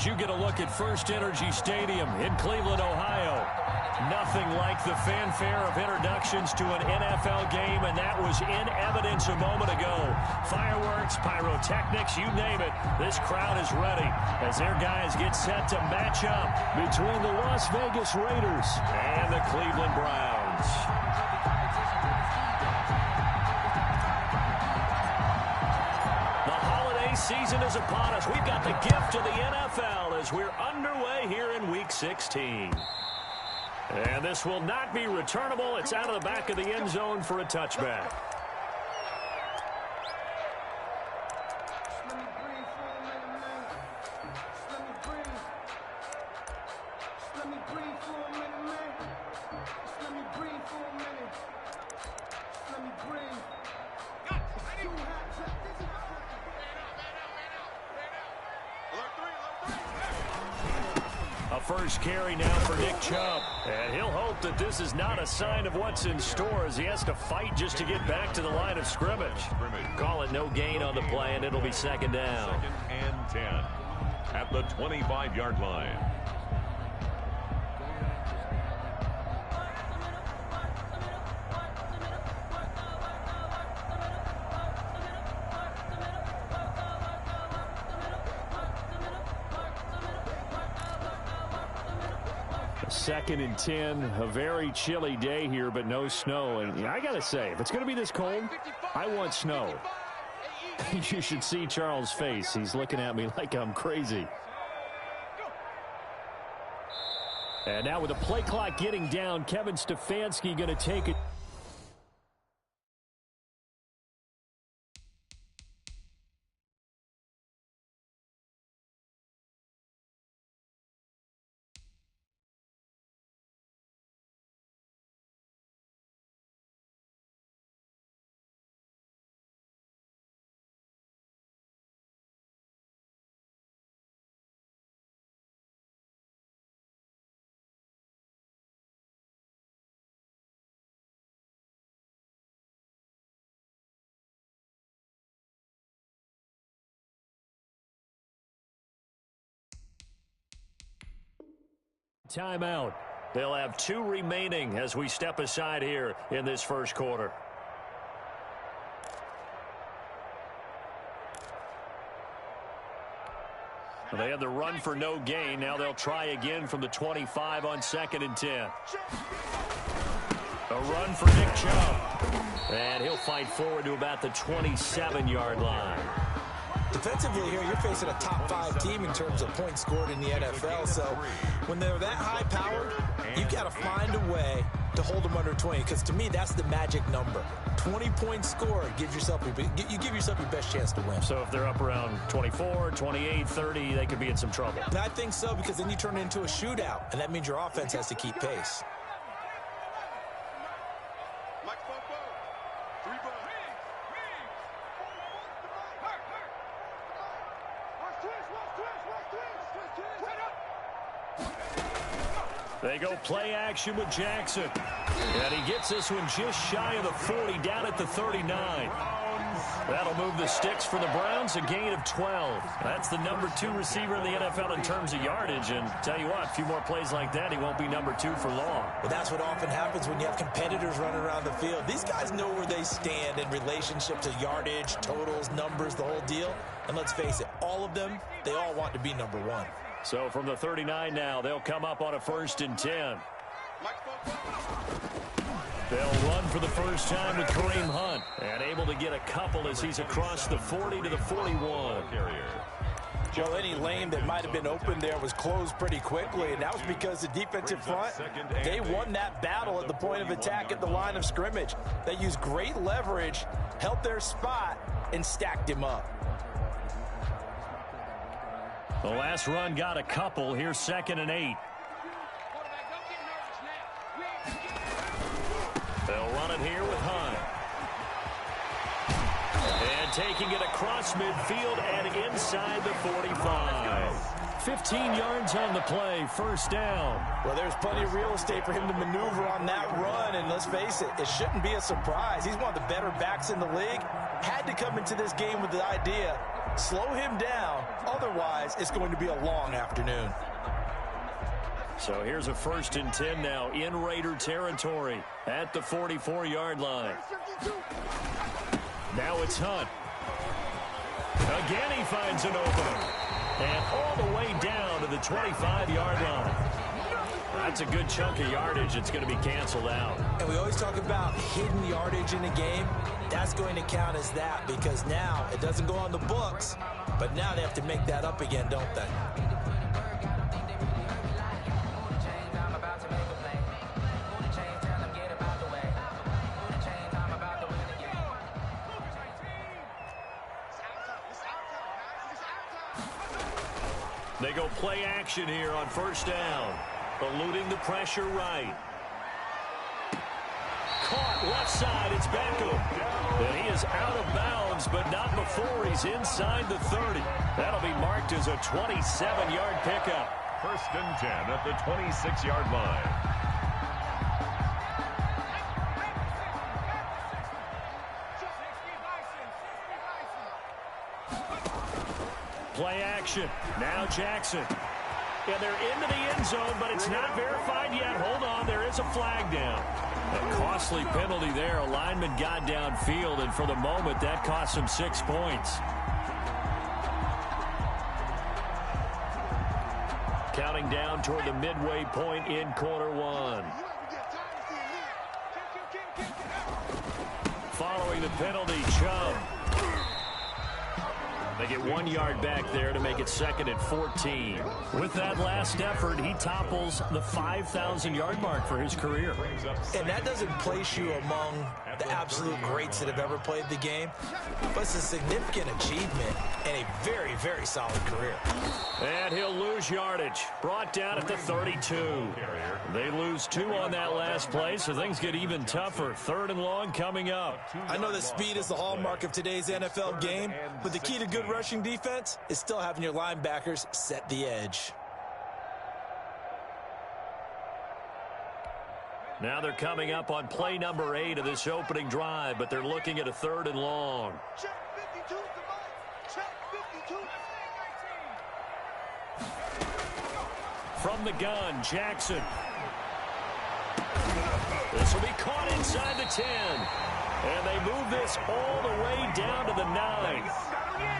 as you get a look at First Energy Stadium in Cleveland, Ohio. Nothing like the fanfare of introductions to an NFL game, and that was in evidence a moment ago. Fireworks, pyrotechnics, you name it. This crowd is ready as their guys get set to match up between the Las Vegas Raiders and the Cleveland Browns. The holiday season is upon us. We've got the gift of the NFL as we're underway here in Week 16. And this will not be returnable. It's out of the back of the end zone for a touchback. First carry now for Nick Chubb. And he'll hope that this is not a sign of what's in store as he has to fight just to get back to the line of scrimmage. Call it no gain on the play, and it'll be second down. 2nd and 10 at the 25-yard line. Second and 10, a very chilly day here, but no snow. And I got to say, if it's going to be this cold, I want snow. You should see Charles' face. He's looking at me like I'm crazy. And now with the play clock getting down, Kevin Stefanski going to take it. Timeout. They'll have 2 remaining as we step aside here in this first quarter. They had the run for no gain. Now they'll try again from the 25 on 2nd and 10. A run for Nick Chubb. And he'll fight forward to about the 27-yard line. Defensively here, you're facing a top 5 team in terms of points scored in the NFL. So when they're that high-powered, you got to find a way to hold them under 20. Because to me, that's the magic number. 20 points scored, you give yourself your best chance to win. So if they're up around 24, 28, 30, they could be in some trouble. And I think so, because then you turn it into a shootout, and that means your offense has to keep pace. They go play action with Jackson. And he gets this one just shy of the 40, down at the 39. That'll move the sticks for the Browns, a gain of 12. That's the number 2 receiver in the NFL in terms of yardage. And tell you what, a few more plays like that, he won't be number 2 for long. Well, that's what often happens when you have competitors running around the field. These guys know where they stand in relationship to yardage, totals, numbers, the whole deal. And let's face it, all of them, they all want to be number 1. So from the 39 now, they'll come up on a 1st and 10. They'll run for the first time with Kareem Hunt. And able to get a couple as he's across the 40 to the 41. Joe, any lane that might have been open there was closed pretty quickly, and that was because the defensive front, they won that battle at the point of attack at the line of scrimmage. They used great leverage, held their spot, and stacked him up. The last run got a couple. Here's 2nd and 8. They'll run it here with Hunt. And taking it across midfield and inside the 45. 15 yards on the play, first down. Well, there's plenty of real estate for him to maneuver on that run, and let's face it, it shouldn't be a surprise. He's one of the better backs in the league. had to come into this game with the idea, slow him down, otherwise it's going to be a long afternoon. So here's a 1st and 10 now in Raider territory at the 44-yard line. Now it's Hunt. Again he finds an opening. And all the way down to the 25-yard line. That's a good chunk of yardage. It's going to be canceled out. And we always talk about hidden yardage in a game. That's going to count as that because now it doesn't go on the books, but now they have to make that up again, don't they? They go play action here on 1st down. Eluding the pressure right. Caught left side. It's Beckham. And he is out of bounds, but not before he's inside the 30. That'll be marked as a 27-yard pickup. 1st and 10 at the 26-yard line. Play action. Now Jackson. And they're into the end zone, but it's not verified yet. Hold on, there is a flag down. A costly penalty there. A lineman got downfield, and for the moment, that cost him 6 points. Counting down toward the midway point in quarter one. Following the penalty, Chubb. They get 1 yard back there to make it 2nd and 14. With that last effort, he topples the 5,000-yard mark for his career. And that doesn't place you among the absolute greats that have ever played the game, but it's a significant achievement and a very, very solid career. And he'll lose yardage. Brought down at the 32. They lose 2 on that last play, so things get even tougher. 3rd and long coming up. I know that speed is the hallmark of today's NFL game, but the key to good rushing defense is still having your linebackers set the edge. Now they're coming up on play number 8 of this opening drive, but they're looking at a 3rd and long. From the gun, Jackson. This will be caught inside the 10. And they move this all the way down to the 9.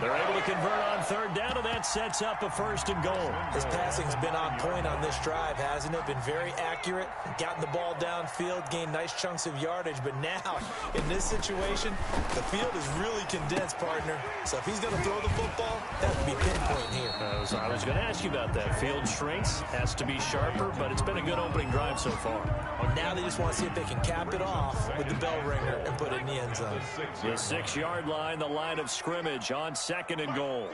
They're able to convert on 3rd down, and that sets up a 1st and goal. His passing's been on point on this drive, hasn't it? Been very accurate, gotten the ball downfield, gained nice chunks of yardage. But now, in this situation, the field is really condensed, partner. So if he's going to throw the football, that would be pinpoint here. I was going to ask you about that. Field shrinks, has to be sharper, but it's been a good opening drive so far. Now they just want to see if they can cap it off with the bell ringer and put it in the end zone. The 6-yard line, the line of scrimmage on 2nd and goal.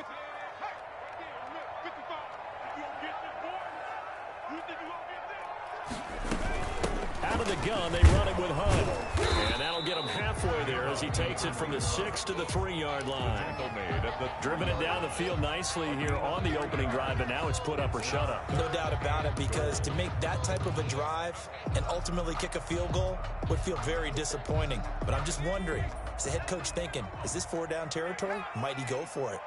Out of the gun, they run it with Hunt. And that'll get him halfway there as he takes it from the 6 to the 3-yard line. Driven it down the field nicely here on the opening drive, and now it's put up or shut up. No doubt about it, because to make that type of a drive and ultimately kick a field goal would feel very disappointing. But I'm just wondering, is the head coach thinking, is this 4-down territory? Might he go for it?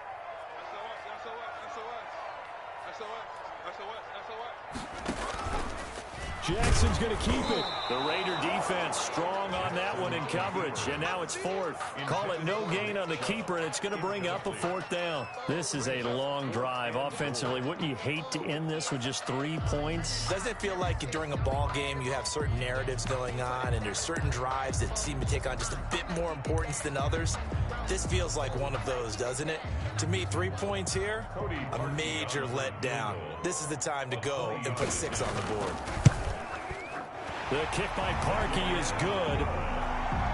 Jackson's going to keep it. The Raider defense strong on that one in coverage, and now it's 4th. Call it no gain on the keeper, and it's going to bring up a 4th down. This is a long drive offensively. Wouldn't you hate to end this with just 3 points? Doesn't it feel like during a ball game you have certain narratives going on, and there's certain drives that seem to take on just a bit more importance than others? This feels like one of those, doesn't it? To me, 3 points here, a major letdown. This is the time to go and put 6 on the board. The kick by Parkey is good.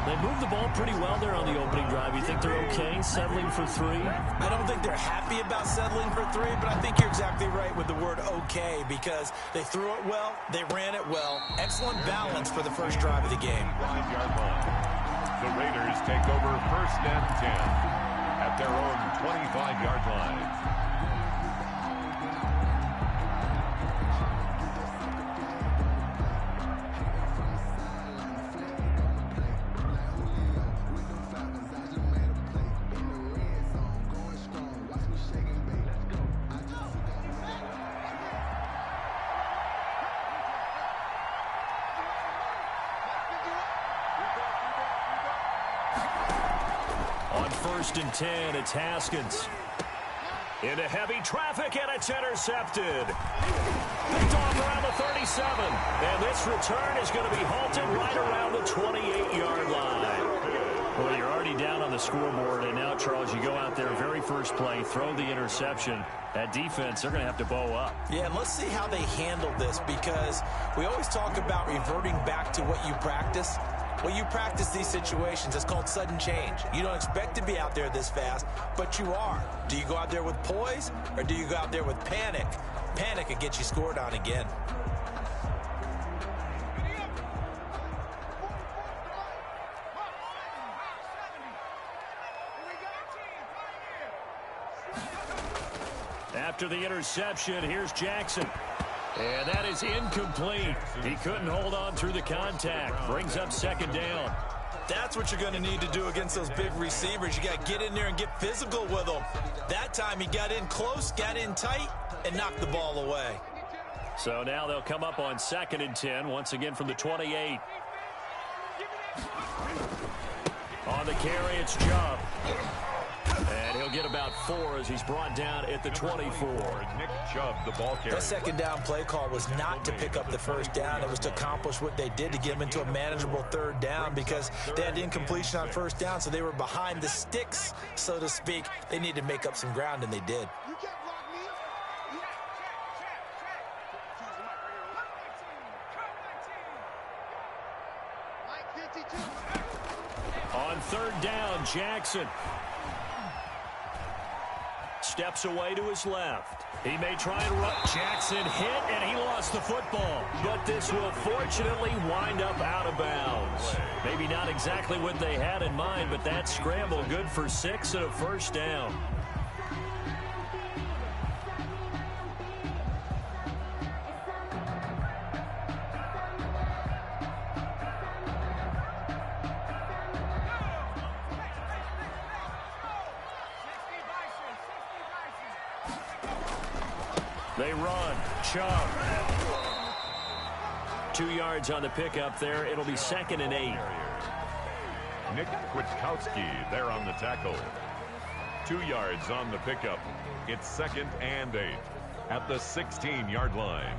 They moved the ball pretty well there on the opening drive. You think they're okay settling for 3? I don't think they're happy about settling for 3, but I think you're exactly right with the word okay, because they threw it well, they ran it well. Excellent balance for the first drive of the game. 5-yard line. The Raiders take over 1st and 10 at their own 25-yard line. first and 10. It's Haskins. Into heavy traffic, and it's intercepted. Picked off around the 37. And this return is going to be halted right around the 28-yard line. Well, you're already down on the scoreboard, and now, Charles, you go out there, very first play, throw the interception. That defense, they're going to have to bow up. Yeah, and let's see how they handle this, because we always talk about reverting back to what you practice. Well, you practice these situations. It's called sudden change. You don't expect to be out there this fast, but you are. Do you go out there with poise, or do you go out there with panic? Panic can get you scored on again. After the interception, here's Jackson. And that is incomplete. He couldn't hold on through the contact. Brings up second down. That's what you're going to need to do against those big receivers. You got to get in there and get physical with them. That time he got in close, got in tight, and knocked the ball away. So now they'll come up on second and 10, once again from the 28. On the carry, it's Chubb. And he'll get about 4 as he's brought down at the 24. Nick Chubb, the ball carrier. That second down play call was not to pick up the first down. It was to accomplish what they did, to get them into a manageable third down, because they had incompletion on first down, so they were behind the sticks, so to speak. They needed to make up some ground, and they did. On third down, Jackson steps away to his left. He may try and run. Jackson hit, and he lost the football. But this will fortunately wind up out of bounds. Maybe not exactly what they had in mind, but that scramble good for 6 and a first down. They run. Chubb. 2 yards on the pickup there. It'll be second and 8. Nick Kwiatkowski there on the tackle. 2 yards on the pickup. It's second and 8 at the 16-yard line.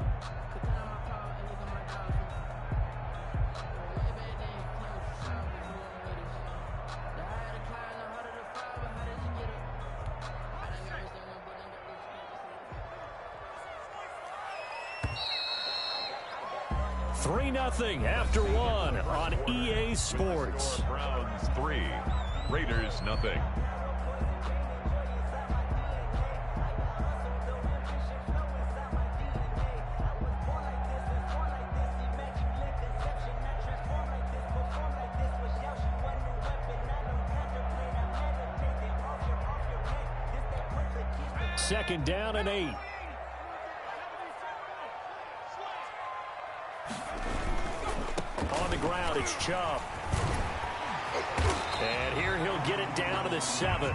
Nothing after 1 on EA Sports. Browns 3, Raiders nothing. Second down and 8. On the ground, it's Chubb. And here he'll get it down to the 7.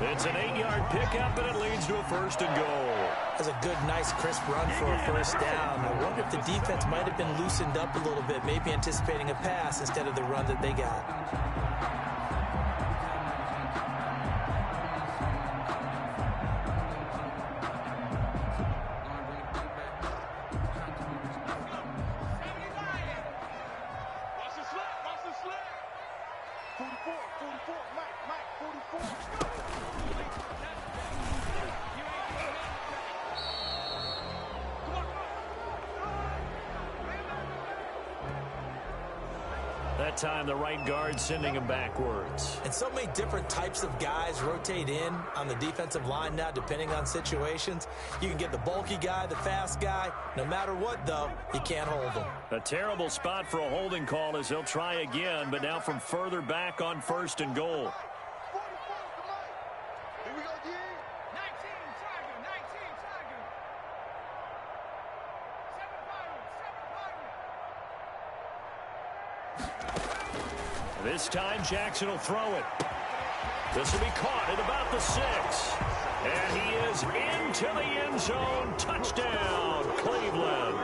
It's an 8-yard pickup, and it leads to a first and goal. That's a good, nice, crisp run for a first down. I wonder if the defense might have been loosened up a little bit, maybe anticipating a pass instead of the run that they got. That time, the right guard sending him backwards. And so many different types of guys rotate in on the defensive line now, depending on situations. You can get the bulky guy, the fast guy. No matter what, though, you can't hold him. A terrible spot for a holding call as he'll try again, but now from further back on first and goal. This time, Jackson will throw it. This will be caught at about the 6. And he is into the end zone. Touchdown, Cleveland.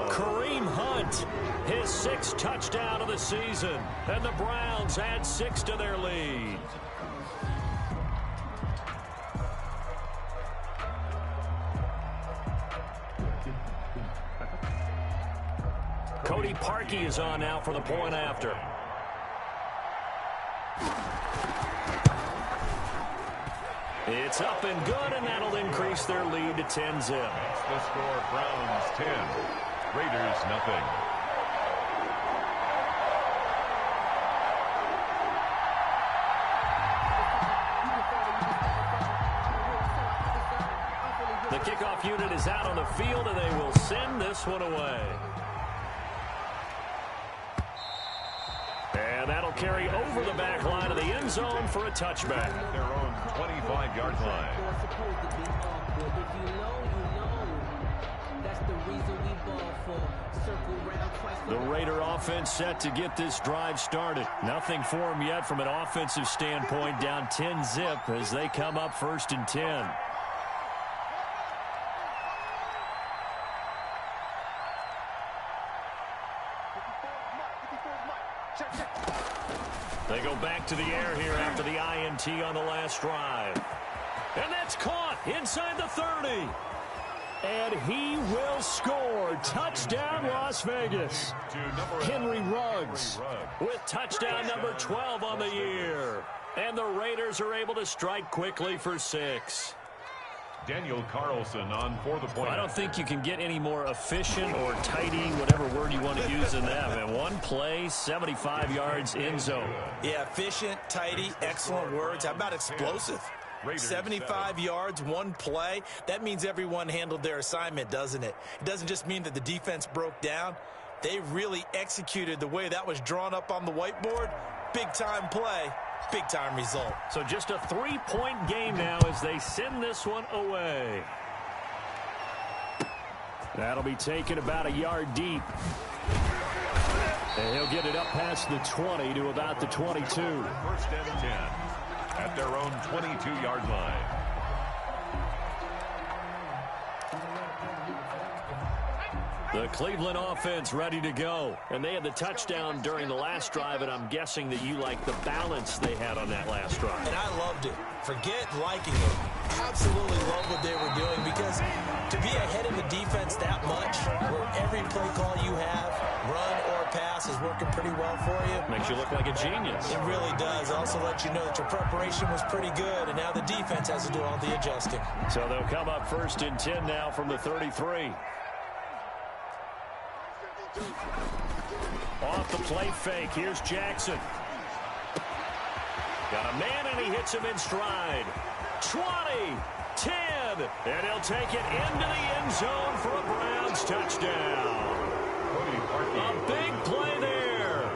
Kareem Hunt Bryant. His 6th touchdown of the season. And the Browns add 6 to their lead. Cody Parkey is on now for the point after. It's up and good, and that'll increase their lead to 10-zip. That's the score. Browns 10, Raiders nothing. The kickoff unit is out on the field, and they will send this one away. And that'll carry over the back line of the end zone for a touchback. Their own 25-yard line. The Raider offense set to get this drive started. Nothing for them yet from an offensive standpoint, down 10-zip as they come up 1st and 10. They go back to the air here after the INT on the last drive. And that's caught inside the 30. And he will score. Touchdown, Las Vegas. Henry Ruggs with touchdown number 12 on the year. And the Raiders are able to strike quickly for 6. Daniel Carlson on for the point. I don't think you can get any more efficient or tidy, whatever word you want to use in that. And one play, 75 yards in zone. Yeah, efficient, tidy, excellent words. How about explosive? 75 yards, one play. That means everyone handled their assignment, doesn't it? It doesn't just mean that the defense broke down. They really executed the way that was drawn up on the whiteboard. Big-time play, big-time result. So just a 3-point game now as they send this one away. That'll be taken about a yard deep. And he'll get it up past the 20 to about the 22. 1st and 10 at their own 22-yard line. The Cleveland offense ready to go. And they had the touchdown during the last drive, and I'm guessing that you like the balance they had on that last drive. And I loved it. Forget liking it. Absolutely love what they were doing, because to be ahead of the defense that much, where every play call you have, run or pass, is working pretty well for you. Makes you look like a genius. It really does. Also let you know that your preparation was pretty good, and now the defense has to do all the adjusting. So they'll come up 1st and 10 now from the 33. Off the play fake, here's Jackson. Got a man, and he hits him in stride. 20, 10, and he'll take it into the end zone for a Browns touchdown. A big play there.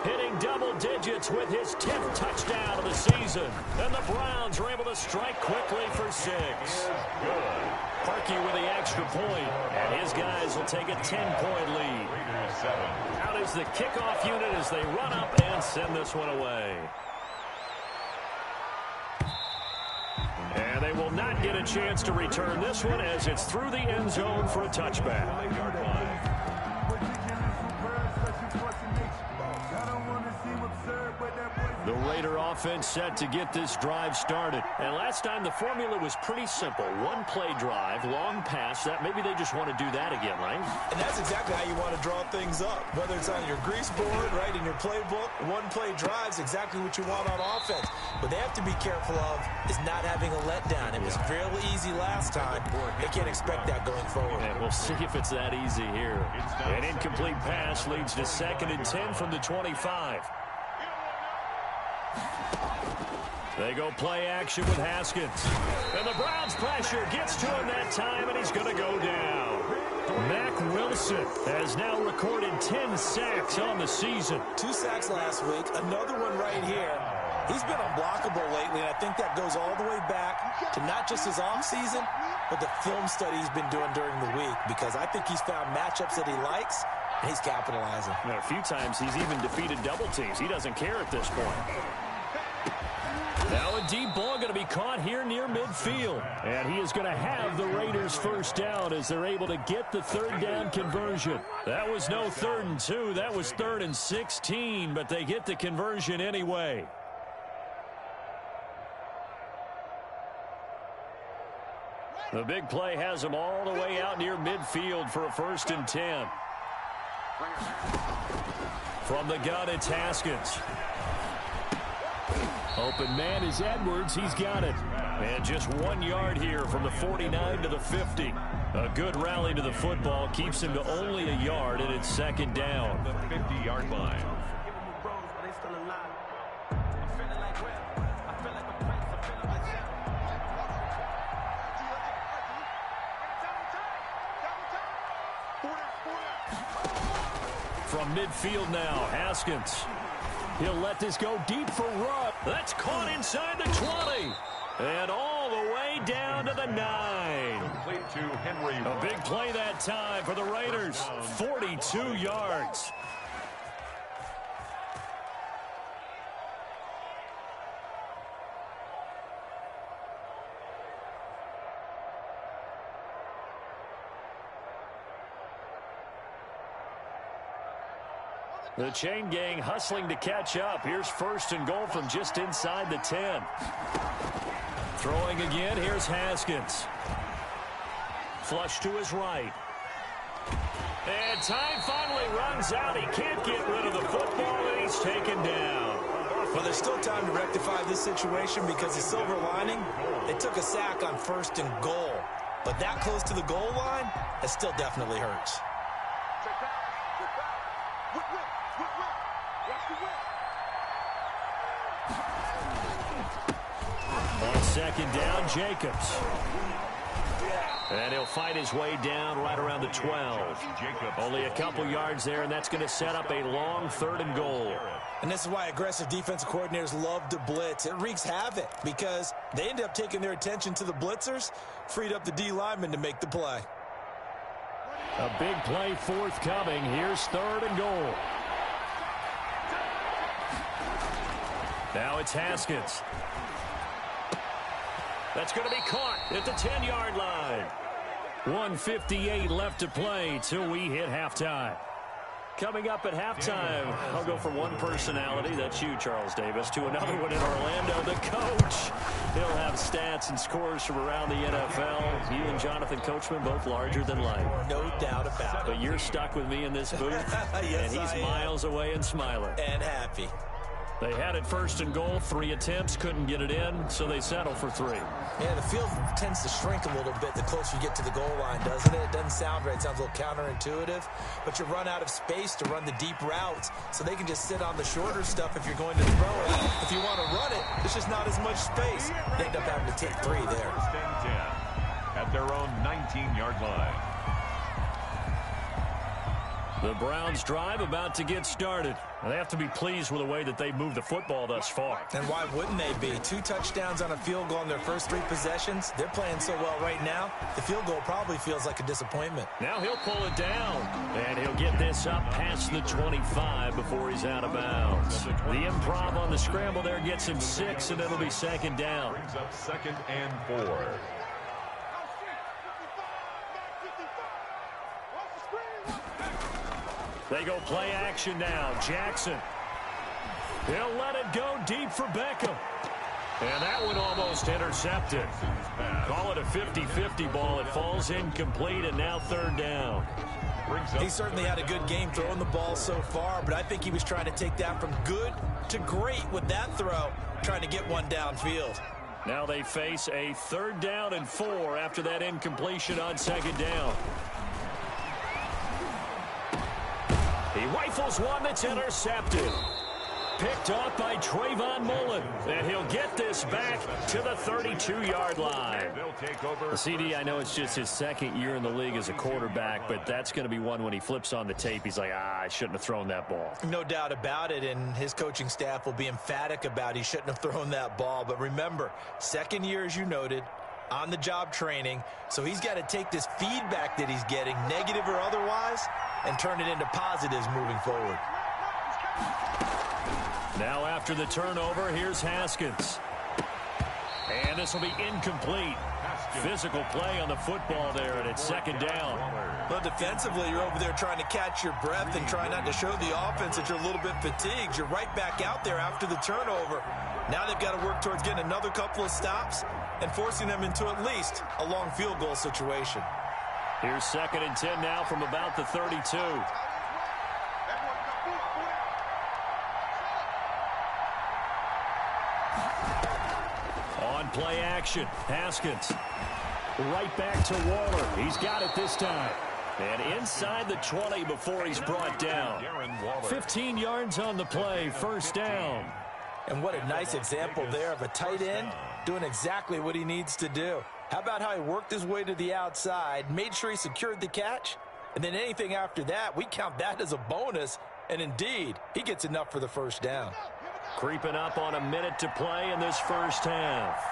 Hitting double digits with his 10th touchdown of the season. And the Browns are able to strike quickly for 6. Good. Parkey with the extra point, and his guys will take a 10-point lead. Raiders 7. Out is the kickoff unit as they run up and send this one away. And they will not get a chance to return this one as it's through the end zone for a touchback. The Raider offense set to get this drive started. And last time the formula was pretty simple. One play drive, long pass. That maybe they just want to do that again, right? And that's exactly how you want to draw things up. Whether it's on your grease board, right, in your playbook, one play drive's exactly what you want on offense. What they have to be careful of is not having a letdown. It was fairly easy last time. They can't expect that going forward. And we'll see if it's that easy here. An incomplete pass leads to 2nd and 10 from the 25. They go play action with Haskins. And the Browns pressure gets to him that time, and he's going to go down. Mack Wilson has now recorded 10 sacks on the season. 2 sacks last week, another one right here. He's been unblockable lately, and I think that goes all the way back to not just his offseason, but the film study he's been doing during the week, because I think he's found matchups that he likes, and he's capitalizing. Now, a few times he's even defeated double teams. He doesn't care at this point. Now a deep ball going to be caught here near midfield. And he is going to have the Raiders first down as they're able to get the third down conversion. That was no 3rd and 2. That was 3rd and 16, but they get the conversion anyway. The big play has them all the way out near midfield for a 1st and 10. From the gun, it's Haskins. Open man is Edwards. He's got it. And just 1 yard here from the 49 to the 50. A good rally to the football keeps him to only a yard, and it's 2nd down. The 50-yard line. From midfield now, Haskins. He'll let this go deep for Rudd. That's caught inside the 20. And all the way down to the 9. Complete to Henry. A big play that time for the Raiders. 42 yards. The chain gang hustling to catch up. Here's 1st and goal from just inside the 10. Throwing again, here's Haskins. Flush to his right. And time finally runs out. He can't get rid of the football, and he's taken down. Well, there's still time to rectify this situation because the silver lining, they took a sack on 1st and goal. But that close to the goal line, that still definitely hurts. On 2nd down, Jacobs. And he'll fight his way down right around the 12. Only a couple yards there, and that's going to set up a long 3rd and goal. And this is why aggressive defensive coordinators love to blitz. It wreaks havoc because they end up taking their attention to the blitzers, freed up the D lineman to make the play. A big play forthcoming. Here's 3rd and goal. Now it's Haskins. That's going to be caught at the 10-yard line. 1:58 left to play till we hit halftime. Coming up at halftime, I'll go from one personality, that's you, Charles Davis, to another one in Orlando, the coach. He'll have stats and scores from around the NFL. You and Jonathan Coachman, both larger than life. No doubt about it. But you're stuck with me in this booth, yes, and he's miles away and smiling. And happy. They had it 1st and goal, 3 attempts, couldn't get it in, so they settle for 3. Yeah, the field tends to shrink a little bit the closer you get to the goal line, doesn't it? It doesn't sound right. It sounds a little counterintuitive, but you run out of space to run the deep routes, so they can just sit on the shorter stuff if you're going to throw it. If you want to run it, there's just not as much space. They end up having to take 3 there. 10 at their own 19-yard line. The Browns drive about to get started. They have to be pleased with the way that they moved the football thus far. And why wouldn't they be? 2 touchdowns on a field goal in their first 3 possessions. They're playing so well right now, the field goal probably feels like a disappointment. Now he'll pull it down, and he'll get this up past the 25 before he's out of bounds. The improv on the scramble there gets him 6, and it'll be 2nd down. Brings up 2nd and 4. They go play action now. Jackson. He'll let it go deep for Beckham. And that one almost intercepted. Call it a 50-50 ball. It falls incomplete, and now 3rd down. He certainly had a good game throwing the ball so far, but I think he was trying to take that from good to great with that throw, trying to get one downfield. Now they face a 3rd down and 4 after that incompletion on 2nd down. He rifles one that's intercepted. Picked off by Trayvon Mullen. And he'll get this back to the 32-yard line. The CD, I know it's just his 2nd year in the league as a quarterback, but that's going to be one when he flips on the tape. He's like, I shouldn't have thrown that ball. No doubt about it, and his coaching staff will be emphatic about he shouldn't have thrown that ball. But remember, 2nd year, as you noted, on-the-job training, so he's got to take this feedback that he's getting, negative or otherwise, and turn it into positives moving forward. Now after the turnover, here's Haskins. And this will be incomplete. Physical play on the football there, and it's second down. Well, defensively, you're over there trying to catch your breath and try not to show the offense that you're a little bit fatigued. You're right back out there after the turnover. Now they've got to work towards getting another couple of stops and forcing them into at least a long field goal situation. Here's 2nd and 10 now from about the 32. On play action, Haskins. Right back to Waller. He's got it this time. And inside the 20 before he's brought down. 15 yards on the play, first down. And what a nice example there of a tight end doing exactly what he needs to do. How about how he worked his way to the outside, made sure he secured the catch, and then anything after that, we count that as a bonus. And indeed, he gets enough for the first down. Creeping up on a minute to play in this first half.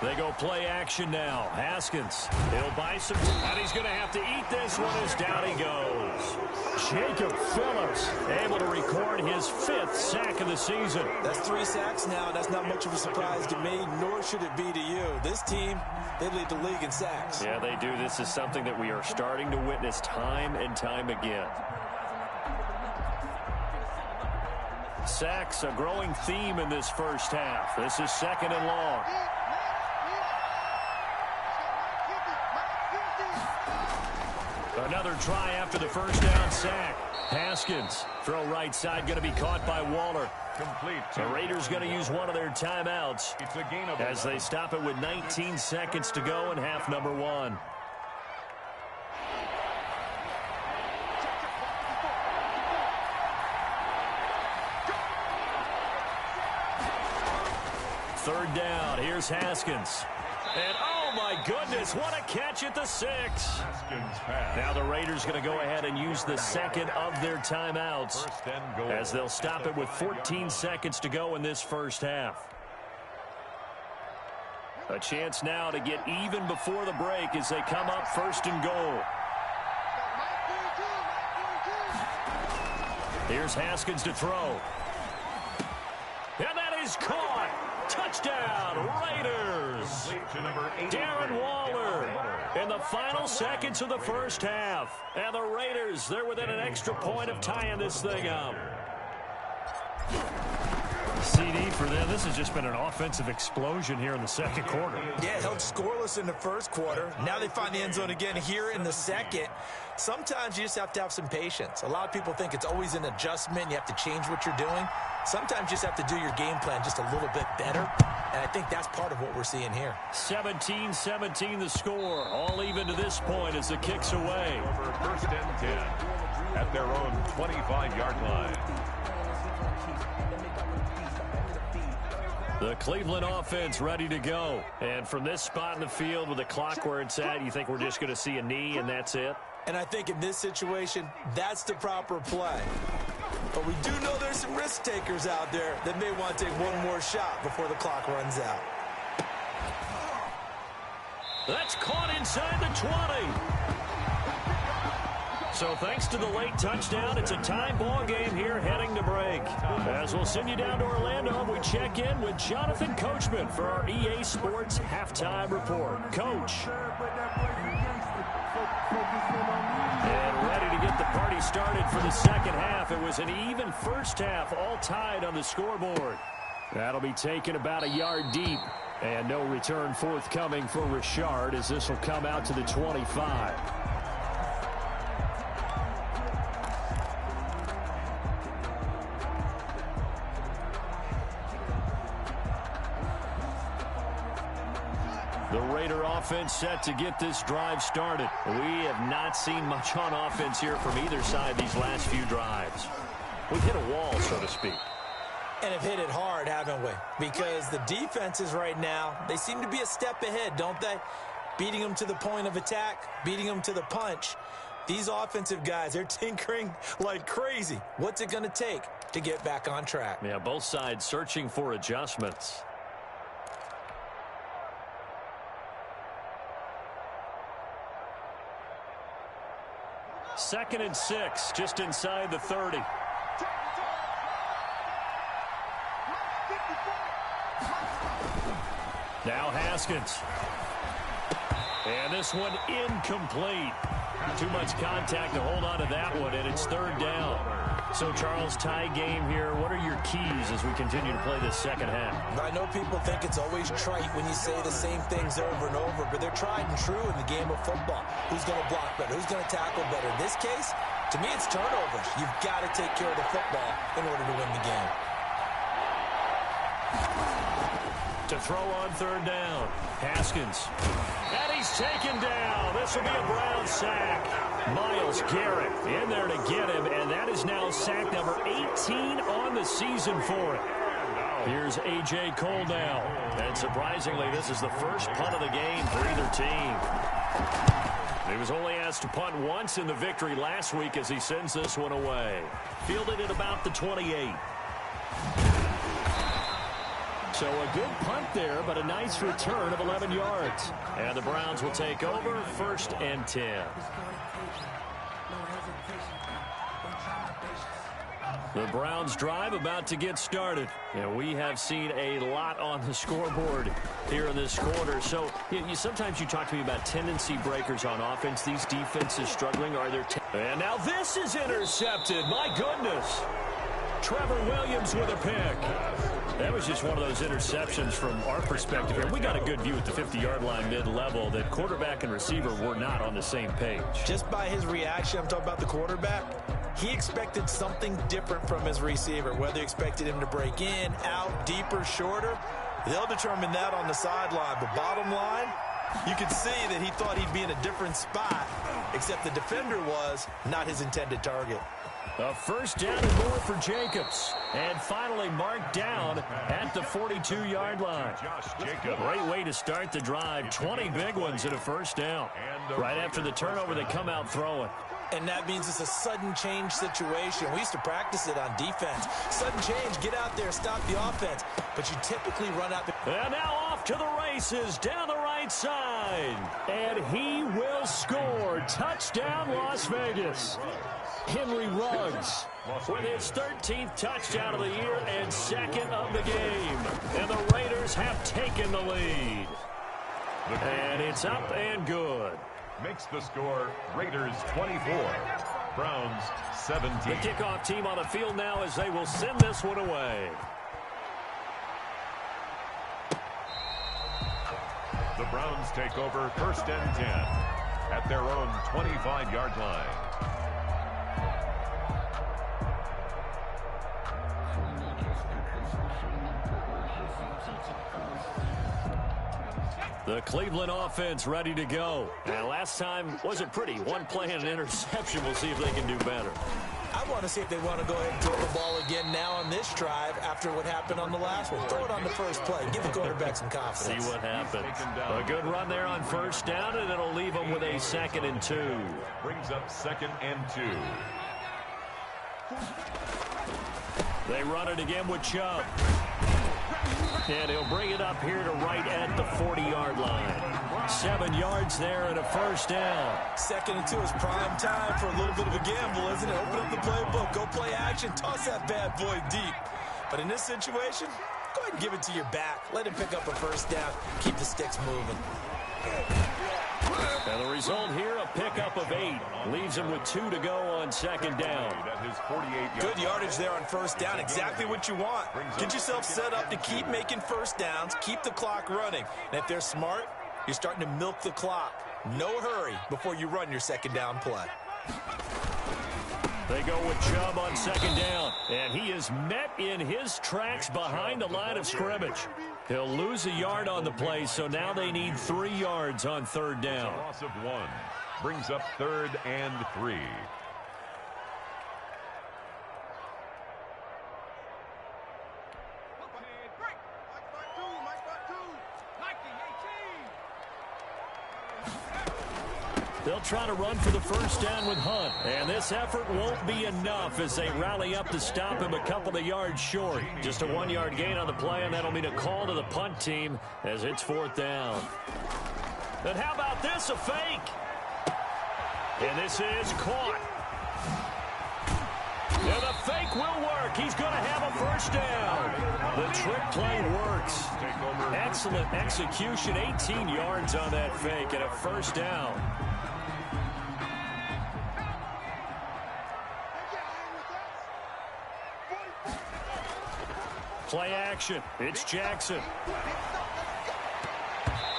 They go play action now. Haskins, he'll buy some, and he's going to have to eat this one as down he goes. Jacob Phillips able to record his 5th sack of the season. That's 3 sacks now. That's not much of a surprise to me, nor should it be to you. This team, they lead the league in sacks. Yeah, they do. This is something that we are starting to witness time and time again. Sacks, a growing theme in this first half. This is 2nd and long. Another try after the first down sack. Haskins, throw right side, going to be caught by Waller. Complete. The Raiders going to use one of their timeouts It's a gain of as they stop it with 19 seconds to go in half number 1. Third down. Here's Haskins. And oh my goodness, what a catch at the 6. Haskins pass. Now the Raiders going to go ahead and use the second of their timeouts First and goal. as they'll stop it with 14 seconds to go in this first half. A chance now to get even before the break as they come up 1st and goal. Here's Haskins to throw. And that is caught. Touchdown, Raiders. Darren Waller in the final seconds of the first half. And the Raiders, they're within an extra point of tying this thing up. CD for them. This has just been an offensive explosion here in the second quarter. Yeah, held scoreless in the first quarter. Now they find the end zone again here in the second. Sometimes you just have to have some patience. A lot of people think it's always an adjustment. You have to change what you're doing. Sometimes you just have to do your game plan just a little bit better. And I think that's part of what we're seeing here. 17-17 the score. All even to this point as the kick's away. Over 1st and 10 at their own 25-yard line. The Cleveland offense ready to go. And from this spot in the field with the clock where it's at, you think we're just going to see a knee and that's it? And I think in this situation, that's the proper play. But we do know there's some risk takers out there that may want to take one more shot before the clock runs out. That's caught inside the 20. So thanks to the late touchdown, it's a tie ball game here heading to break. As we'll send you down to Orlando, we check in with Jonathan Coachman for our EA Sports Halftime Report. Coach. And ready to get the party started for the second half. It was an even first half, all tied on the scoreboard. That'll be taken about a yard deep. And no return forthcoming for Richard as this will come out to the 25. The Raider offense set to get this drive started. We have not seen much on offense here from either side these last few drives. We've hit a wall, so to speak. And have hit it hard, haven't we? Because the defenses right now, they seem to be a step ahead, don't they? Beating them to the point of attack, beating them to the punch. These offensive guys, they're tinkering like crazy. What's it going to take to get back on track? Yeah, both sides searching for adjustments. Second and 6, just inside the 30. Now Haskins. And this one incomplete. Too much contact to hold on to that one, and it's third down. So, Charles, tie game here. What are your keys as we continue to play this second half? I know people think it's always trite when you say the same things over and over, but they're tried and true in the game of football. Who's going to block better? Who's going to tackle better? In this case, to me, it's turnovers. You've got to take care of the football in order to win the game. To throw on third down, Haskins. And he's taken down. This will be a Brown sack. Myles Garrett in there to get him, and that is now sack number 18 on the season for him. Here's A.J. Cole now. And surprisingly, this is the first punt of the game for either team. He was only asked to punt once in the victory last week as he sends this one away. Fielded at about the 28. So a good punt there, but a nice return of 11 yards. And the Browns will take over, 1st and 10. The Browns drive about to get started. And we have seen a lot on the scoreboard here in this quarter. So sometimes you talk to me about tendency breakers on offense. These defenses struggling. Are there? And now this is intercepted. My goodness. Trevor Williams with a pick. That was just one of those interceptions from our perspective here. We got a good view at the 50-yard line mid-level that quarterback and receiver were not on the same page. Just by his reaction, I'm talking about the quarterback, he expected something different from his receiver, whether he expected him to break in, out, deeper, shorter. They'll determine that on the sideline. But bottom line, you could see that he thought he'd be in a different spot, except the defender was not his intended target. A first down and more for Jacobs. And finally marked down at the 42-yard line. Great way to start the drive. 20 big ones and a first down. Right after the turnover, they come out throwing. And that means it's a sudden change situation. We used to practice it on defense. Sudden change, get out there, stop the offense. But you typically run out. And now off to the races down the right side. And he will score. Touchdown, Las Vegas. Henry Ruggs with his 13th touchdown of the year and 2nd of the game. And the Raiders have taken the lead. And it's up and good. Makes the score Raiders 24, Browns 17. The kickoff team on the field now as they will send this one away. The Browns take over 1st and 10 at their own 25-yard line. The Cleveland offense ready to go. And last time wasn't pretty. One play and an interception. We'll see if they can do better. I want to see if they want to go ahead and throw the ball again now on this drive after what happened on the last one. Throw it on the first play. Give the quarterback some confidence. See what happens. A good run there on first down, and it'll leave them with a 2nd and 2. Brings up 2nd and 2. They run it again with Chubb. And he'll bring it up here to right at the 40-yard line. 7 yards there and a first down. 2nd and 2 is prime time for a little bit of a gamble, isn't it? Open up the playbook, go play action, toss that bad boy deep. But in this situation, go ahead and give it to your back. Let him pick up a first down. Keep the sticks moving. And the result here, a pickup of 8. Leaves him with 2 to go on 2nd down. Good yardage there on first down. Exactly what you want. Get yourself set up to keep making first downs. Keep the clock running. And if they're smart, you're starting to milk the clock. No hurry before you run your 2nd down play. They go with Chubb on 2nd down. And he is met in his tracks behind the line of scrimmage. He'll lose a yard on the play, so now they need 3 yards on 3rd down. Loss of 1 brings up 3rd and 3. They'll try to run for the first down with Hunt. And this effort won't be enough as they rally up to stop him a couple of yards short. Just a 1-yard gain on the play, and that'll mean a call to the punt team as it's 4th down. And how about this, a fake? And this is caught. And the fake will work. He's going to have a first down. The trick play works. Excellent execution. 18 yards on that fake and a first down. Play action. It's Jackson.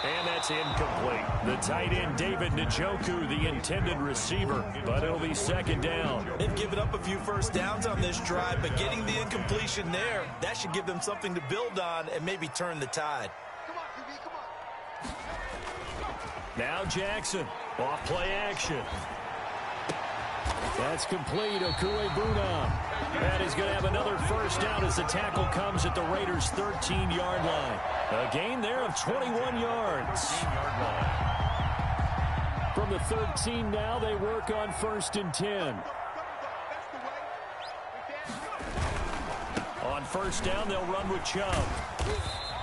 And that's incomplete. The tight end, David Njoku, the intended receiver, but it'll be second down. They've given up a few first downs on this drive, but getting the incompletion there, that should give them something to build on and maybe turn the tide. Now Jackson, off play action. That's complete. Okuegbunam. And he's going to have another first down as the tackle comes at the Raiders' 13-yard line. A gain there of 21 yards. From the 13 now, they work on 1st and 10. On first down, they'll run with Chubb.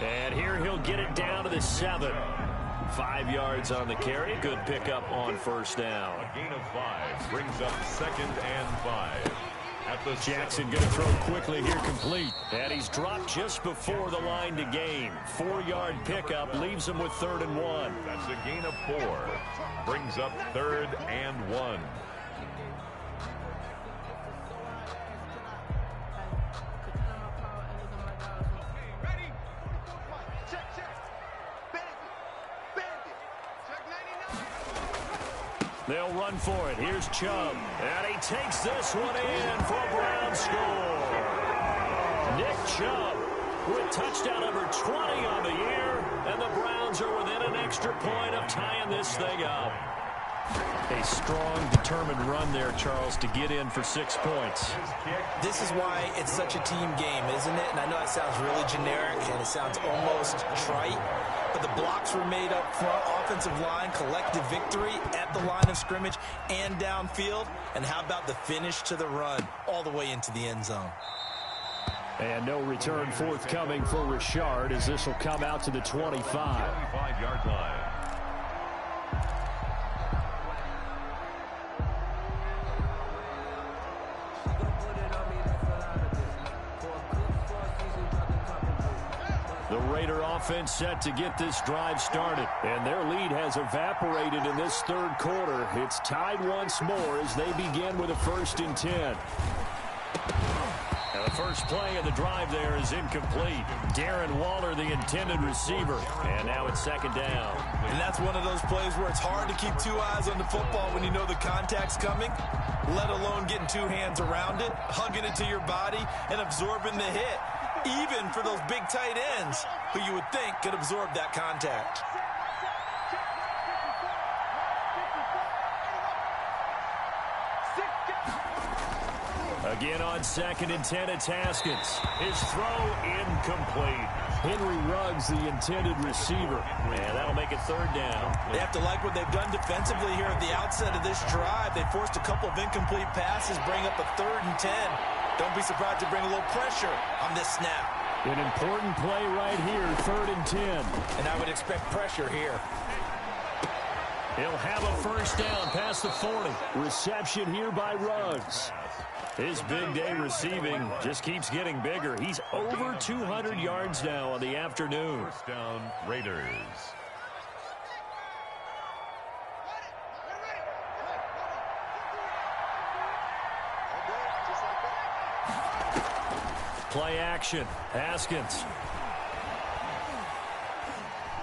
And here he'll get it down to the 7. 5 yards on the carry. Good pickup on first down. A gain of 5 brings up 2nd and 5. At the Jackson going to throw quickly here, complete. And he's dropped just before the line to gain. 4-yard pickup leaves him with 3rd and 1. That's a gain of 4. Brings up 3rd and 1. They'll run for it. Here's Chubb. And he takes this one in for a Brown score. Nick Chubb with touchdown number 20 on the year. And the Browns are within an extra point of tying this thing up. A strong, determined run there, Charles, to get in for 6 points. This is why it's such a team game, isn't it? And I know it sounds really generic and it sounds almost trite, but the blocks were made up front, offensive line, collective victory at the line of scrimmage and downfield. And how about the finish to the run all the way into the end zone? And no return forthcoming for Richard as this will come out to the 25. 25-yard line. The Raider offense set to get this drive started. And their lead has evaporated in this 3rd quarter. It's tied once more as they begin with a 1st and 10. And the first play of the drive there is incomplete. Darren Waller, the intended receiver. And now it's 2nd down. And that's one of those plays where it's hard to keep 2 eyes on the football when you know the contact's coming, let alone getting 2 hands around it, hugging it to your body, and absorbing the hit. Even for those big tight ends who you would think could absorb that contact. Again on 2nd and 10, it's Haskins. His throw incomplete. Henry Ruggs, the intended receiver. And that'll make it 3rd down. They have to like what they've done defensively here at the outset of this drive. They forced a couple of incomplete passes, bring up a 3rd and 10. Don't be surprised to bring a little pressure on this snap. An important play right here, 3rd and 10. And I would expect pressure here. He'll have a first down past the 40. Reception here by Ruggs. His big day receiving just keeps getting bigger. He's over 200 yards now on the afternoon. First down, Raiders. Play action. Haskins.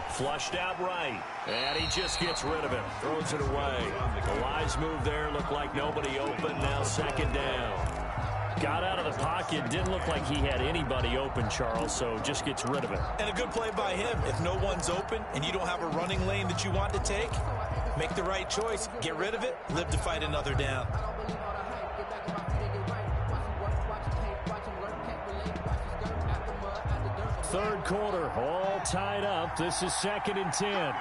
Flushed out right. And he just gets rid of it. Throws it away. The wise move there. Looked like nobody open. Now 2nd down. Got out of the pocket. Didn't look like he had anybody open, Charles, so just gets rid of it. And a good play by him. If no one's open and you don't have a running lane that you want to take, make the right choice. Get rid of it. Live to fight another down. Third quarter, all tied up. This is 2nd and 10.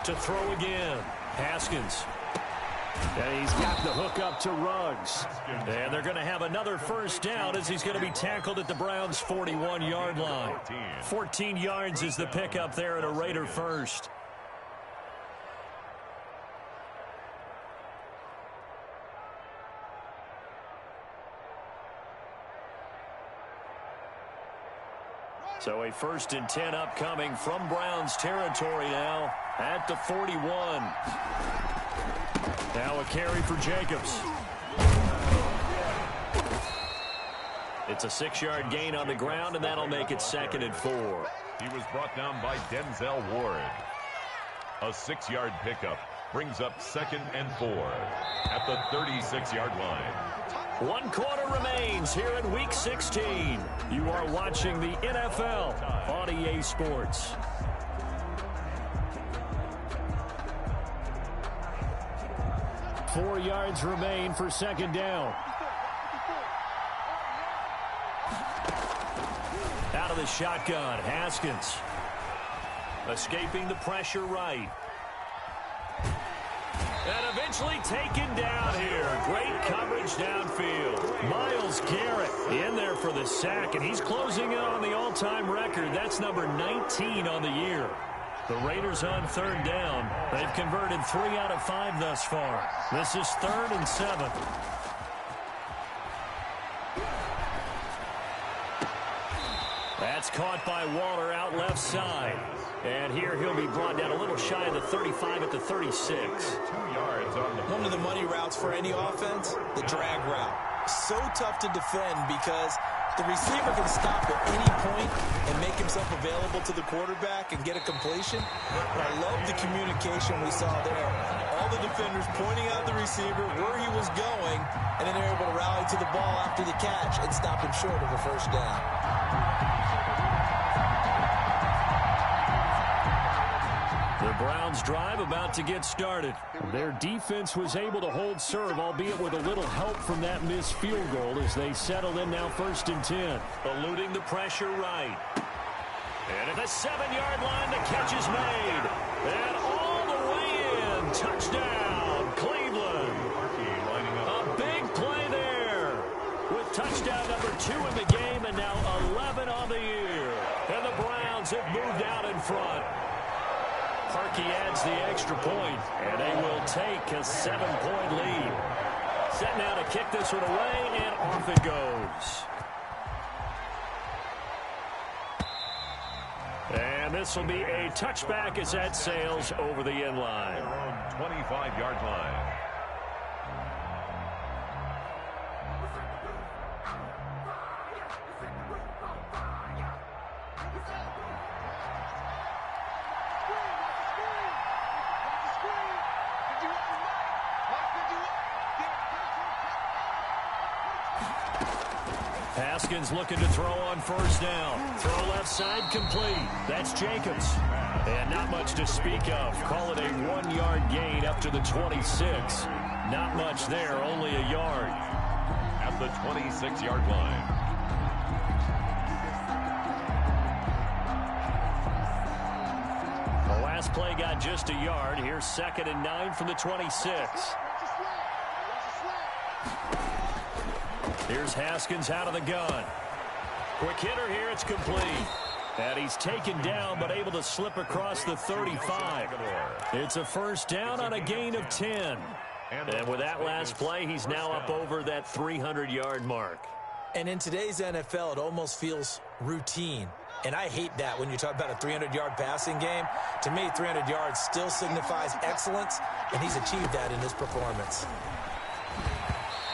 To throw again. Haskins. And he's got the hook up to Ruggs. And they're going to have another first down as he's going to be tackled at the Browns' 41-yard line. 14 yards is the pickup there at a Raider first. So a 1st and 10 upcoming from Browns territory now at the 41. Now a carry for Jacobs. It's a 6-yard gain on the ground, and that'll make it 2nd and 4. He was brought down by Denzel Ward. A 6-yard pickup brings up 2nd and 4 at the 36-yard line. 1 quarter remains here in Week 16. You are watching the NFL on EA Sports. Four yards remain for 2nd down. Out of the shotgun, Haskins. Escaping the pressure right. And eventually taken down here. Great coverage downfield. Myles Garrett in there for the sack, and he's closing in on the all-time record. That's number 19 on the year. The Raiders on 3rd down. They've converted 3 out of 5 thus far. This is 3rd and 7. That's caught by Waller out left side. And here he'll be brought down a little shy of the 35 at the 36. 2 yards on the One of the money routes for any offense, the drag route. So tough to defend because the receiver can stop at any point and make himself available to the quarterback and get a completion. But I love the communication we saw there. All the defenders pointing out the receiver, where he was going, and then they're able to rally to the ball after the catch and stop him short of a first down. The Browns drive about to get started. Their defense was able to hold serve, albeit with a little help from that missed field goal as they settle in now 1st and 10. Eluding the pressure right. And at the 7-yard line, the catch is made. And all the way in. Touchdown, Cleveland. A big play there. With touchdown number 2 in the game and now 11 on the year. And the Browns have moved out in front. Parkey adds the extra point, and they will take a 7-point lead. Set now to kick this one away, and off it goes. And this will be a touchback as that sails over the end line. 25-yard line. Haskins looking to throw on 1st down. Throw left side complete. That's Jacobs. And not much to speak of. Call it a 1-yard gain up to the 26. Not much there, only a yard. At the 26-yard line. The last play got just a yard. Here's 2nd and 9 from the 26. Here's Haskins out of the gun. Quick hitter here, it's complete. And he's taken down but able to slip across the 35. It's a first down on a gain of 10. And with that last play, he's now up over that 300-yard mark. And in today's NFL, it almost feels routine. And I hate that when you talk about a 300-yard passing game. To me, 300 yards still signifies excellence, and he's achieved that in his performance.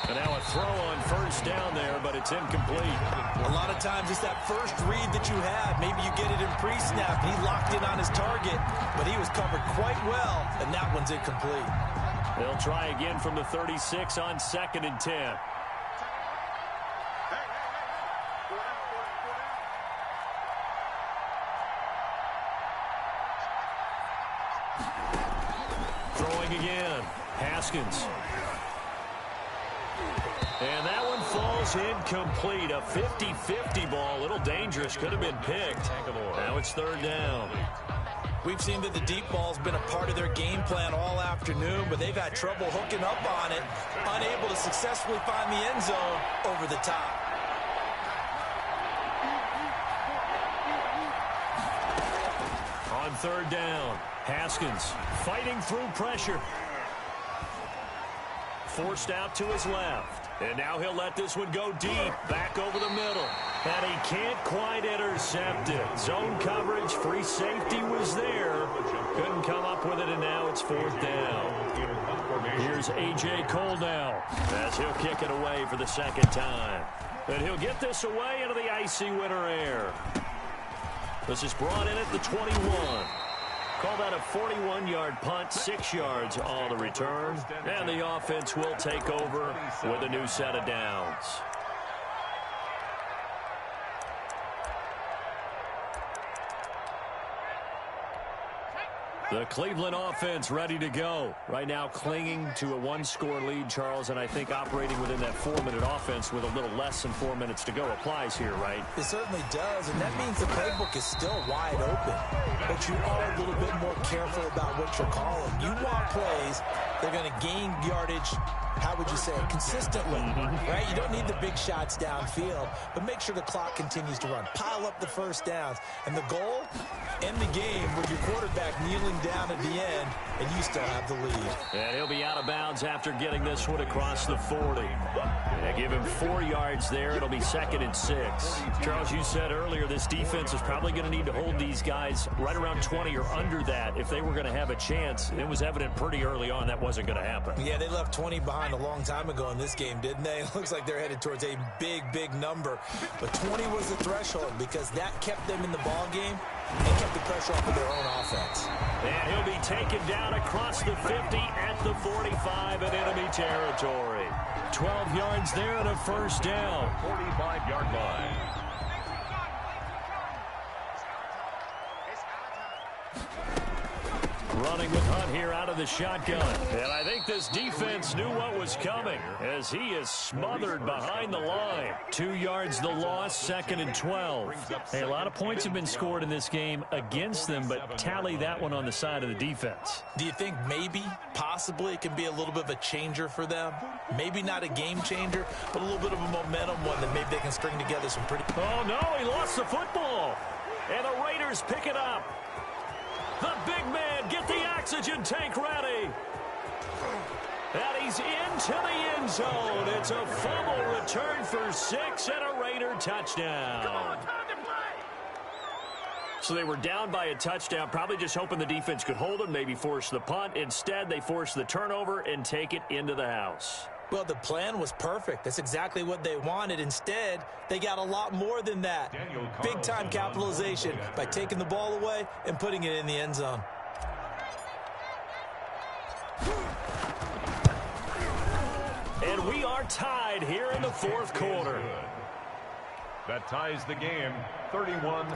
And now a throw on 1st down there, but it's incomplete. A lot of times it's that first read that you have. Maybe you get it in pre-snap, and he locked in on his target, but he was covered quite well, and that one's incomplete. They'll try again from the 36 on 2nd and 10. Throwing again. Haskins. And that one falls incomplete. A 50-50 ball. A little dangerous. Could have been picked. Now it's 3rd down. We've seen that the deep ball's been a part of their game plan all afternoon, but they've had trouble hooking up on it, unable to successfully find the end zone over the top. On third down, Haskins fighting through pressure. Forced out to his left. And now he'll let this one go deep, back over the middle. And he can't quite intercept it. Zone coverage, free safety was there. Couldn't come up with it, and now it's fourth down. Here's A.J. Cole now, as he'll kick it away for the second time. And he'll get this away into the icy winter air. This is brought in at the 21. Call that a 41-yard punt, 6 yards on the return. And the offense will take over with a new set of downs. The Cleveland offense ready to go. Right now clinging to a one-score lead, Charles, and I think operating within that 4-minute offense with a little less than 4 minutes to go applies here, right? It certainly does, and that means the playbook is still wide open. But you are a little bit more careful about what you're calling. You want plays, they're going to gain yardage, how would you say it, consistently, right? You don't need the big shots downfield, but make sure the clock continues to run. Pile up the first downs. And the goal, end the game with your quarterback kneeling down at the end, and you still have the lead. And he'll be out of bounds after getting this one across the 40. They give him 4 yards there. It'll be 2nd and 6. Charles, you said earlier this defense is probably going to need to hold these guys right around 20 or under that if they were going to have a chance. It was evident pretty early on that wasn't going to happen. Yeah, they left 20 behind a long time ago in this game, didn't they? It looks like they're headed towards a big, big number. But 20 was the threshold because that kept them in the ball game and kept the pressure off of their own offense. And he'll be taken down across the 50 at the 45 in enemy territory. 12 yards there and a first down. 45-yard line. Running with Hunt here out of the shotgun. And I think this defense knew what was coming as he is smothered behind the line. 2 yards the loss, 2nd and 12. Hey, a lot of points have been scored in this game against them, but tally that one on the side of the defense. Do you think maybe, possibly, it can be a little bit of a changer for them? Maybe not a game changer, but a little bit of a momentum one that maybe they can string together some pretty... Oh, no, he lost the football. And the Raiders pick it up. The big man, get the oxygen tank ready. And he's into the end zone. It's a fumble return for 6 and a Raider touchdown. Come on, time to play. So they were down by a touchdown, probably just hoping the defense could hold them, maybe force the punt. Instead, they force the turnover and take it into the house. Well, the plan was perfect. That's exactly what they wanted. Instead, they got a lot more than that. Big-time capitalization by taking the ball away and putting it in the end zone. And we are tied here in the fourth quarter. That ties the game, 31-31.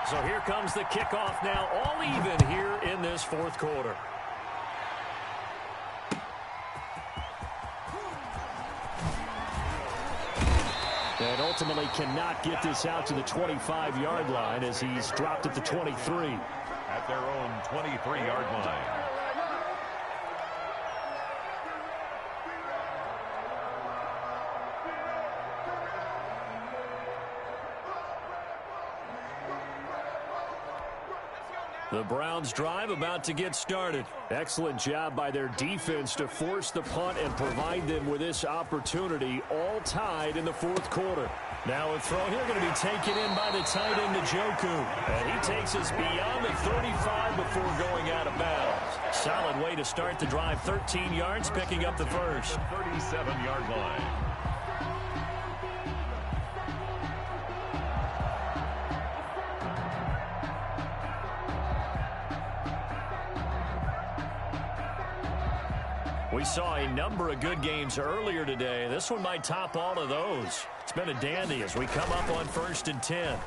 So here comes the kickoff now, all even here in this fourth quarter. And ultimately cannot get this out to the 25-yard line as he's dropped at the 23. At their own 23-yard line. The Browns drive about to get started. Excellent job by their defense to force the punt and provide them with this opportunity, all tied in the fourth quarter. Now a throw here going to be taken in by the tight end Njoku. And he takes us beyond the 35 before going out of bounds. Solid way to start the drive, 13 yards, picking up the first. 37-yard line. We saw a number of good games earlier today. This one might top all of those. It's been a dandy as we come up on 1st and 10.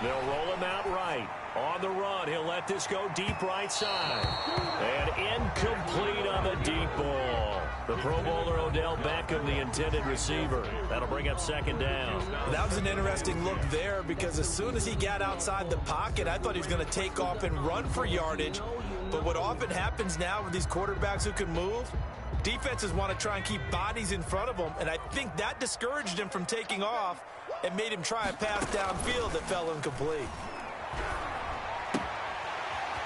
They'll roll him out right. On the run, he'll let this go deep right side. And incomplete on the deep ball. The The Pro Bowler Odell Beckham, the intended receiver. That'll bring up second down. That was an interesting look there because as soon as he got outside the pocket, I thought he was going to take off and run for yardage. But what often happens now with these quarterbacks who can move, defenses want to try and keep bodies in front of them, and I think that discouraged him from taking off and made him try a pass downfield that fell incomplete.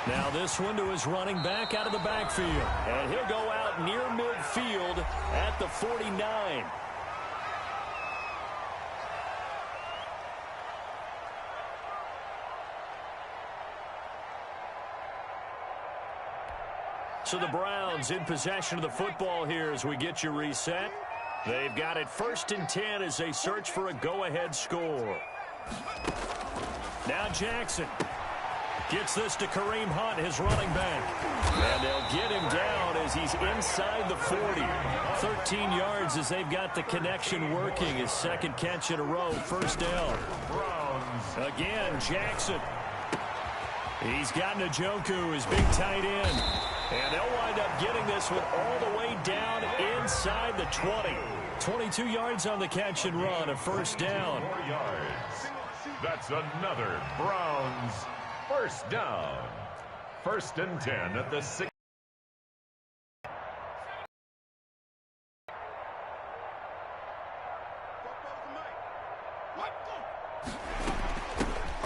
Now this one to his running back out of the backfield. And he'll go out near midfield at the 49. So the Browns in possession of the football here as we get you reset. They've got it 1st and 10 as they search for a go-ahead score. Now Jackson gets this to Kareem Hunt, his running back. And they'll get him down as he's inside the 40. 13 yards as they've got the connection working. His second catch in a row, first down. Again, Jackson. He's got Njoku, his big tight end. And they'll wind up getting this one all the way down inside the 20. 22 yards on the catch and run, a first down. 4 yards. That's another Browns first down. 1st and 10 at the 6.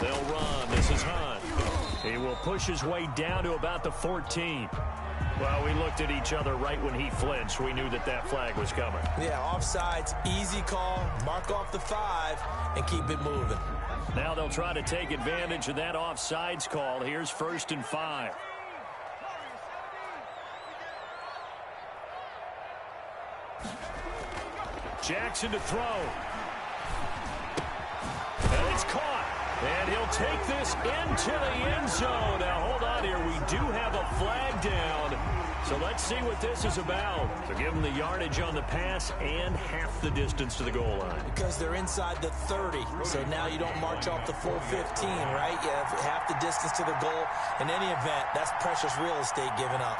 They'll run. This is Hunt. He will push his way down to about the 14. Well, we looked at each other right when he flinched. We knew that that flag was coming. Yeah, offsides, easy call. Mark off the 5 and keep it moving. Now they'll try to take advantage of that offsides call. Here's 1st and 5. Jackson to throw. And it's caught. And he'll take this into the end zone. Now, hold on here. We do have a flag down. So let's see what this is about. So give them the yardage on the pass and half the distance to the goal line. Because they're inside the 30. So now you don't march off the full 15, right? You have half the distance to the goal. In any event, that's precious real estate given up.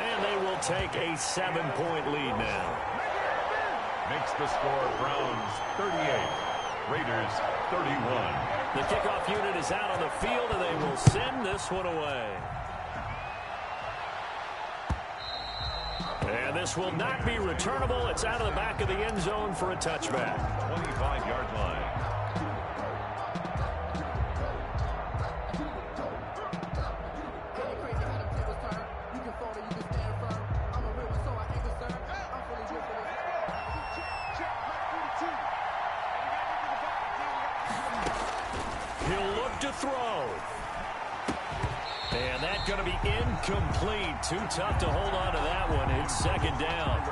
And they will take a 7-point lead now. Makes the score Browns 38, Raiders 31. The kickoff unit is out on the field, and they will send this one away. And this will not be returnable. It's out of the back of the end zone for a touchback. 25-yard line. Throw. And that's going to be incomplete. Too tough to hold on to that one. It's second down.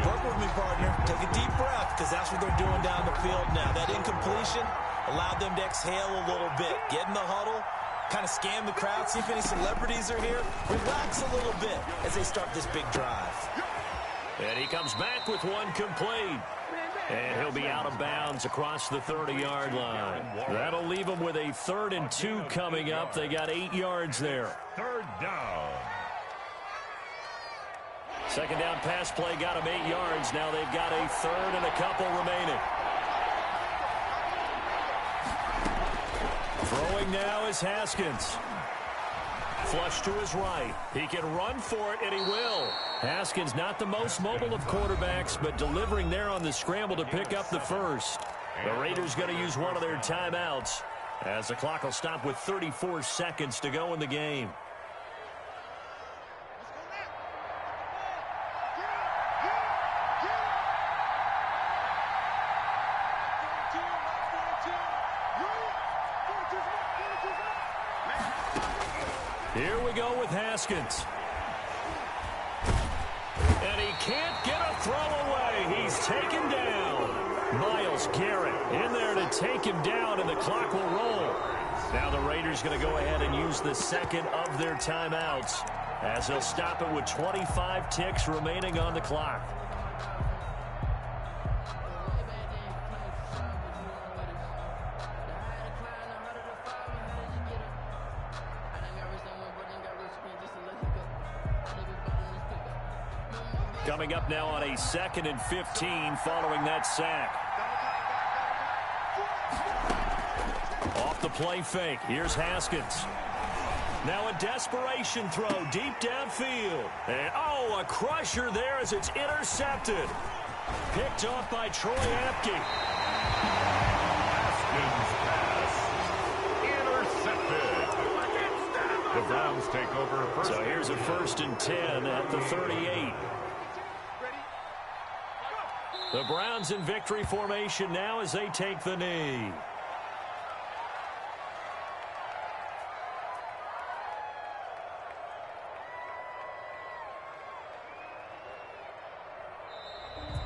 Work with me, partner. Take a deep breath because that's what they're doing down the field now. That incompletion allowed them to exhale a little bit. Get in the huddle, kind of scan the crowd, see if any celebrities are here. Relax a little bit as they start this big drive. And he comes back with one complete. And he'll be out of bounds across the 30-yard line. That'll leave them with a 3rd and 2 coming up. They got 8 yards there. 3rd down. Second down pass play got them 8 yards. Now they've got a 3rd and a couple remaining. Throwing now is Haskins. Flush to his right. He can run for it, and he will. Haskins not the most mobile of quarterbacks, but delivering there on the scramble to pick up the first. The Raiders going to use one of their timeouts as the clock will stop with 34 seconds to go in the game. Here we go with Haskins. And he can't get a throw away. He's taken down. Myles Garrett in there to take him down, and the clock will roll. Now the Raiders going to go ahead and use the second of their timeouts as they'll stop it with 25 ticks remaining on the clock. Coming up now on a 2nd and 15 following that sack. Off the play fake. Here's Haskins. Now a desperation throw deep downfield. And, oh, a crusher there as it's intercepted. Picked off by Troy Apke. Haskins pass. Intercepted. The Browns take over first. So here's a 1st and 10 at the 38. The Browns in victory formation now as they take the knee.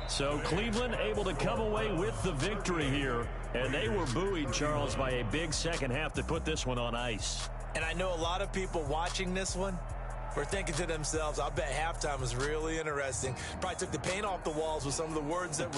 So Cleveland able to come away with the victory here. And they were buoyed, Charles, by a big second half that put this one on ice. And I know a lot of people watching this one were thinking to themselves, I bet halftime was really interesting. Probably took the paint off the walls with some of the words that were